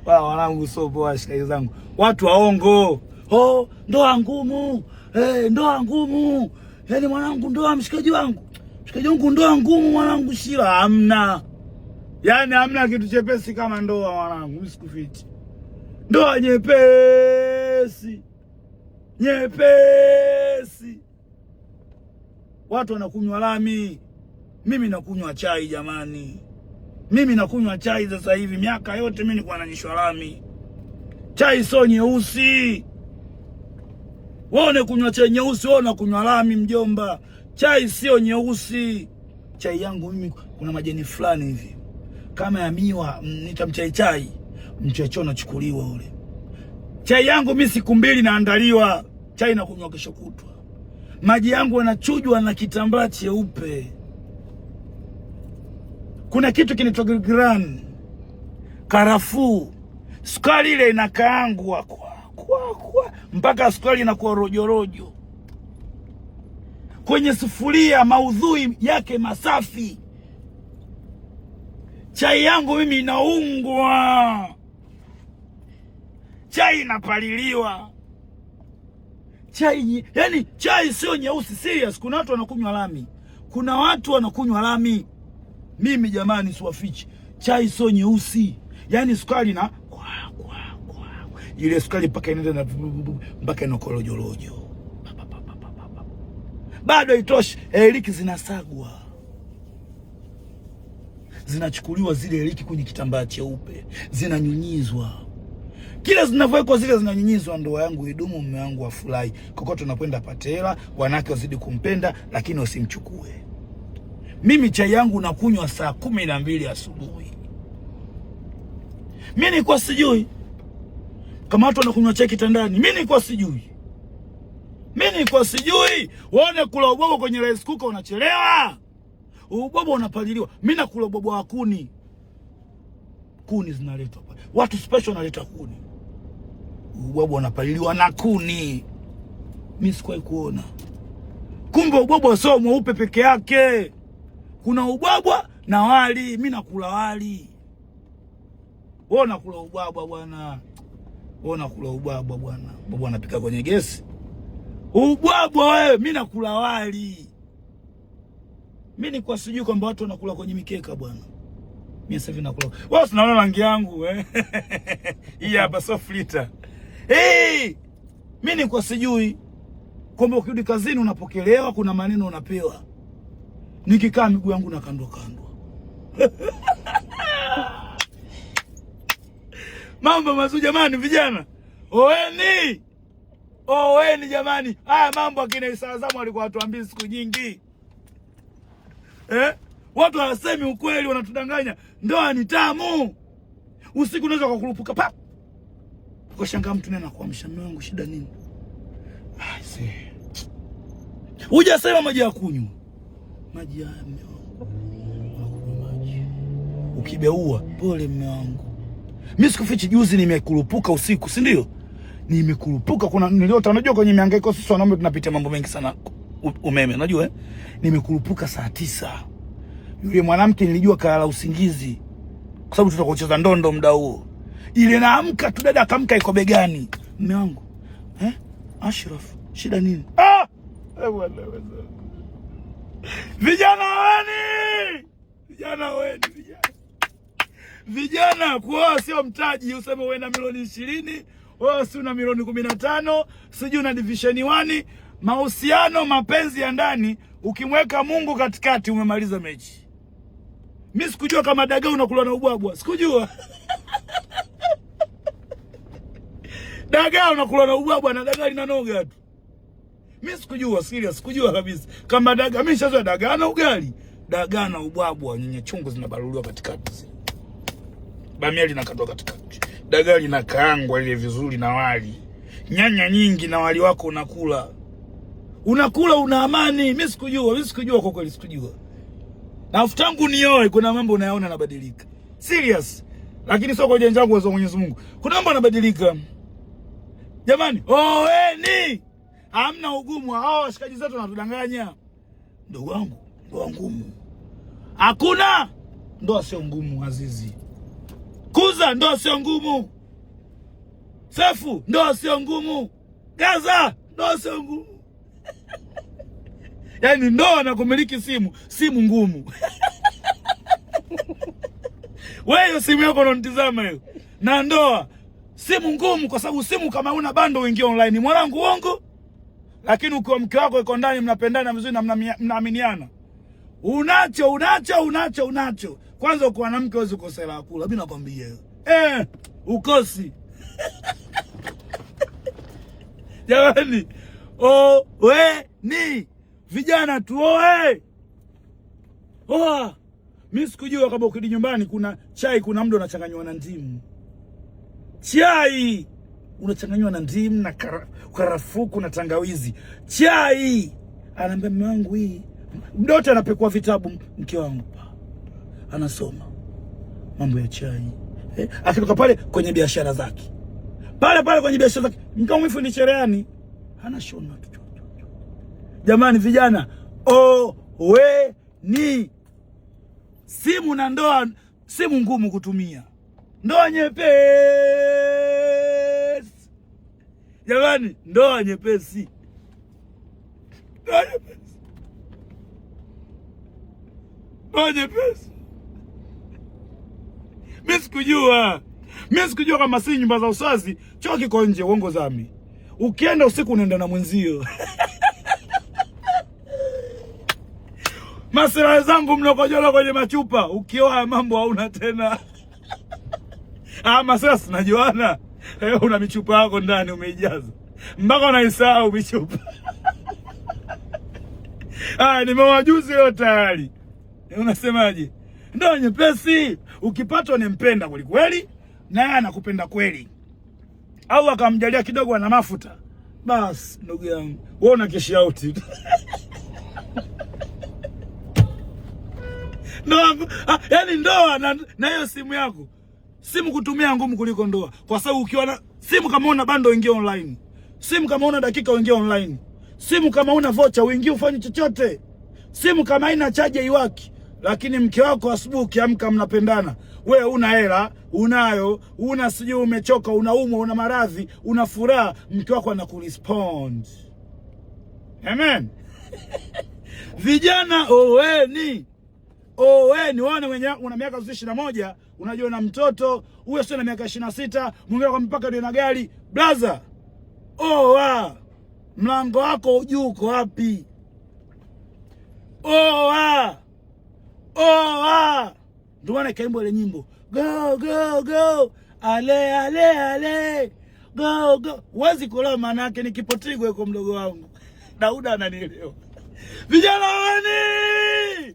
Wanangu sio poa, shikaji zangu. Watu waongo. Oh, ndoa ngumu. Ndoa ngumu. Yaani mwanangu ndoa mshikaji wangu. Mshikaji wangu ndoa ngumu mwanangu Shila. Hamna. Yaani hamna kitu chepesi kama ndoa mwanangu, msikufichi. Ndoa nyepesi. Nyepesi. Watu wanakunywa lami. Mimi nakunywa chai jamani. Mimi nakunywa chai sasa hivi, miaka yote mimi nilikuwa nanyeshwa lami. Chai sio nyeusi. Wewe kunywa chai nyeusi, wewe unakunywa lami mjomba. Chai sio nyeusi. Chai yangu mimi kuna majani fulani hivi kama ya miwa, nitamchai chai. Mchecho unachukuliwa ule. Chai yangu mimi siku mbili naandaliwa. Chai na kunywa kesho kutwa. Maji yangu yanachujwa na kitambaa cheupe. Kuna kitu kinaitwa gran, karafuu. Sukari ile inakaangwa kwa mpaka sukari inakuwa rojo. Kwenye sufuria, maudhui yake masafi. Chai yangu mimi inaungwa. Chai inapaliliwa. Chai, yani chai sio nyeusi, serious. Kuna watu wanakunywa lami. Kuna watu wanakunywa lami. Mimi jamani siwafichi. Chai sio nyeusi. Yaani sukari na ile sukari mpaka inaenda na mpaka inakorojorojo. Bado haitoshi, iliki zinasagwa. Zinachukuliwa zile iliki kwenye kitambaa cheupe, zinanyunyizwa. Kila zinavyokuwa zile zinanyunyizwa, ndoa yangu idumu, mume wangu afurahi. Kokote tunakwenda patela, wanawake wazidi kumpenda, lakini usimchukue. Mimi chai yangu nakunywa saa 12 asubuhi. Mimi nilikuwa sijui kama watu wanakunywa chai kitandani. Mimi nilikuwa sijui. Waone kula ubobo kwenye rice cooker unachelewa. Ubobo unapaliliwa. Mimi nakula ubobo wa kuni. Kuni zinaletwa pale. Watu special wanaleta kuni. Ubobo unapaliliwa na kuni. Mimi sikuwahi kuona. Kumbe ubobo sio mweupe peke yake. Kuna ubwabwa na wali. Mimi nakula wali. Wewe unakula ubwabwa bwana. Baba anapika kwenye gesi. Ubwabwa wewe, mimi nakula wali. Mimi nilikuwa sijui kwamba watu wanakula kwenye mikeka bwana. Mimi sasa hivi nakula. Wewe unaona rangi yangu hii hapa soft liter. Mimi nilikuwa sijui kwamba ukirudi kazini unapokelewa, kuna maneno unapewa. Nikikaa miguu yangu na kando. Mambo mazuri jamani vijana. Oweni jamani. Haya mambo akina Isaazamu alikuwa atuambia siku nyingi. Watu hawasemi ukweli, wanatudanganya. Ndoa ni tamu. Usiku unaweza kukurupuka pa. Ukashangaa mtu nena kuamsha, mume wangu shida nini? Hujasema maji ya kunywa. Maji ya mume wangu. Maji. Ukibeua, pole mume wangu. Mimi sikufichi, juzi nimekurupuka usiku, si ndio? Nimekurupuka, kuna niliota, unajua kwenye mihangaiko sisi wanaume tunapitia mambo mengi sana umeme, unajua Nimekurupuka saa 9. Yule mwanamke nilijua kalala usingizi kwa sababu tutakocheza ndondo muda huo. Ile naamka tu, dada akamka iko begani. Mume wangu, Ashraf, shida nini? Vijana weni. Vijana kuoa sio mtaji, useme wewe na milioni 20, wewe si una milioni 15, sijui una division 1. Mahusiano, mapenzi ya ndani, ukimweka Mungu katikati umemaliza mechi. Mimi sikujua kama dagaa unakula na ubwabwa, sikujua. Dagaa unakula na ubwabwa na dagaa linanoga tu. Mimi sikujua, serious, sikujua kabisa. Kama dagaa, mimi nishazoea dagaa na ugali. Dagaa na ubwabwa, nyenye chungu zinabaruliwa katikati. Bamia linakatwa katikati. Dagaa linakaangwa ile vizuri na wali. Nyanya nyingi na wali wako unakula. Unakula una amani. Mimi sikujua kwa kweli, sikujua. Na afutangu nioe kuna mambo unayaona yanabadilika. Serious. Lakini sio kwa ujanja wangu wa Mwenyezi Mungu. Kuna mambo yanabadilika. Jamani, oeni. Hamna ugumu. Hao washikaji zetu wanatudanganya. Ndugu wangu, ndoa ngumu. Hakuna. ndoa sio ngumu. Azizi Kuza, ndoa sio ngumu. Sefu, ndoa sio ngumu. Gaza, ndoa sio ngumu. Yaani ndoa na kumiliki simu ngumu. Wewe simu yako unanitazama hiyo. Na ndoa simu ngumu, kwa sababu simu kama una bando uingie online. Mwanangu uongo. Lakini ukiwa mke wako yuko ndani, mnapendana vizuri na mnaaminiana. Unacho. Kwanza uko na mke huwezi kukosea la kula. Mimi nakwambia hiyo. Ukosi. Jamani, ni vijana tuoe. Mimi sikujua kama ukidi nyumbani kuna chai, kuna mdo unachanganywa na ndimu. Chai unachanganywa na ndimu na karafuu na tangawizi. Chai anaambia mume wangu hii. Mdote anapekua vitabu mke wangu. Anasoma mambo ya chai. Akitoka pale kwenye biashara zake. Pale kwenye biashara zake. Mkamwifu ni cherehani. Anashona tu. Jamani vijana, ni simu na ndoa, simu ngumu kutumia. Ndoa nyepesi. Jamani, ndoa nyepesi. Ndoa nyepesi. Mimi sikujua kama si nyumba za usazi, choo kiko nje, uongo zami. Ukienda usiku unaenda na mwenzio. Masira zangu mnakojola kwenye machupa, ukioa mambo hauna tena. Masira sinajuana. Una michupa yako ndani umeijaza. Mpaka unaisahau michupa. Nimewajuzi leo tayari. Unasemaje? Ndoa nyepesi, ukipatwa ni mpenda kweli kweli, naye anakupenda kweli. Au akamjalia kidogo ana mafuta. Bas, ndugu yangu, wewe una cash out. Yaani ndoa na hiyo simu yako. Simu kutumia ngumu kuliko ndoa. Kwa sababu ukiwa na simu kama una bando uingie online. Simu kama una dakika uingie online. Simu kama una vocha uingie ufanye chochote. Simu kama haina chaja iwaki. Lakini mke wako asubuhi ukiamka mnapendana. Wewe una hela, unayo, sijui umechoka, unaumwa, una maradhi, una furaha, mke wako anakurespond. Amen. Vijana oweni. Wana wenye una miaka 21, unajua na mtoto, uwe sio na miaka 26, mwingine kwa mpaka ndio na gari. Brother. Mlango wako juu uko wapi? Ndio maana kaimbo ile nyimbo. Go. Ale. Go. Wazi kuloa maana yake ni kipotigo yuko mdogo wangu. Dauda ananielewa. Vijana wani!